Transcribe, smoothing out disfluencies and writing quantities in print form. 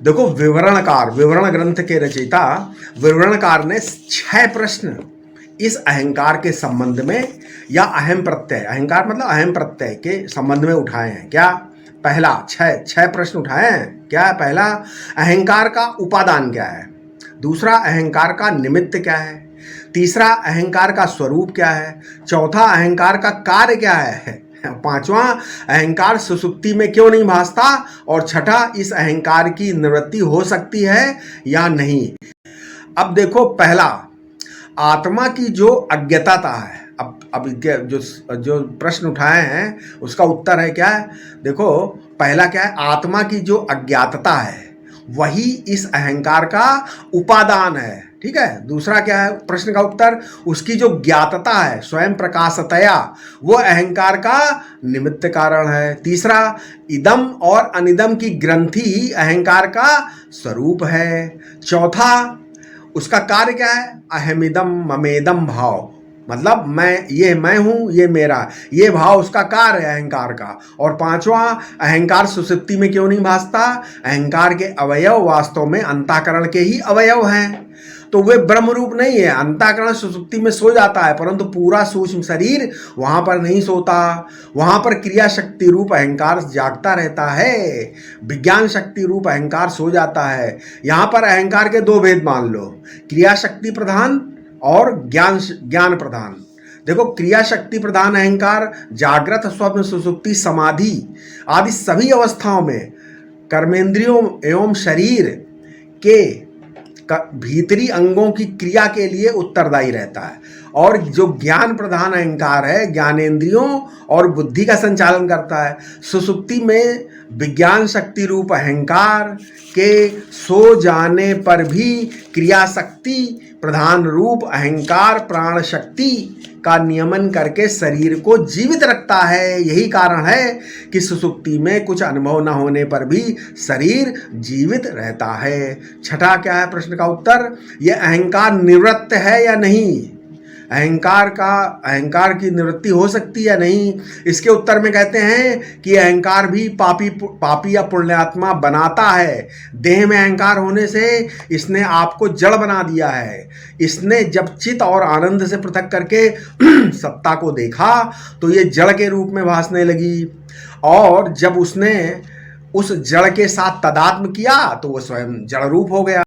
देखो, विवरणकार, विवरण ग्रंथ के रचयिता विवरणकार ने 6 प्रश्न इस अहंकार के संबंध में, या अहम प्रत्यय, अहंकार मतलब अहम प्रत्यय के संबंध में उठाए हैं। क्या? पहला, 6 प्रश्न उठाए हैं। क्या है? पहला, अहंकार का उपादान क्या है? दूसरा, अहंकार का निमित्त क्या है? तीसरा, अहंकार का स्वरूप क्या है? चौथा, अहंकार का कार्य क्या है? पांचवा, अहंकार सुषुप्ति में क्यों नहीं भासता? और छठा, इस अहंकार की निवृत्ति हो सकती है या नहीं? अब देखो, पहला, आत्मा की जो अज्ञातता है, अब जो प्रश्न उठाए हैं उसका उत्तर है क्या है? देखो, पहला क्या है? आत्मा की जो अज्ञातता है वही इस अहंकार का उपादान है। ठीक है। दूसरा क्या है प्रश्न का उत्तर? उसकी जो ज्ञातता है स्वयं प्रकाशतया, वो अहंकार का निमित्त कारण है। तीसरा, इदम और अनिदम की ग्रंथि ही अहंकार का स्वरूप है। चौथा, उसका कार्य क्या है? अहमिदम ममेदम भाव, मतलब मैं हूं, ये मेरा, ये भाव उसका कार्य है अहंकार का। और पांचवा, अहंकार सुषुप्ति में क्यों नहीं भासता? अहंकार के अवयव वास्तव में अंतःकरण के ही अवयव हैं, तो वे ब्रह्म रूप नहीं है। अंतःकरण सुषुप्ति में सो जाता है, परंतु पूरा सूक्ष्म शरीर वहां पर नहीं सोता। वहां पर क्रिया शक्ति रूप अहंकार जागता रहता है, विज्ञान शक्ति रूप अहंकार सो जाता है। यहां पर अहंकार के 2 भेद मान लो, क्रिया शक्ति प्रधान और ज्ञान प्रधान। देखो, क्रिया शक्ति प्रधान अहंकार जागृत, स्वप्न, सुषुप्ति, समाधि आदि सभी अवस्थाओं में कर्मेंद्रियों एवं शरीर के भीतरी अंगों की क्रिया के लिए उत्तरदायी रहता है। और जो ज्ञान प्रधान अहंकार है, ज्ञानेंद्रियों और बुद्धि का संचालन करता है। सुषुप्ति में विज्ञान शक्ति रूप अहंकार के सो जाने पर भी क्रिया शक्ति प्रधान रूप अहंकार प्राण शक्ति का नियमन करके शरीर को जीवित रखता है। यही कारण है कि सुषुप्ति में कुछ अनुभव न होने पर भी शरीर जीवित रहता है। छठा क्या है प्रश्न का उत्तर? यह अहंकार निवृत्त है या नहीं? अहंकार की निवृत्ति हो सकती है या नहीं? इसके उत्तर में कहते हैं कि अहंकार भी पापी या पुण्यात्मा बनाता है। देह में अहंकार होने से इसने आपको जड़ बना दिया है। इसने जब चित और आनंद से पृथक करके सत्ता को देखा तो ये जड़ के रूप में भासने लगी, और जब उसने उस जड़ के साथ तादात्म्य किया तो वो स्वयं जड़ रूप हो गया।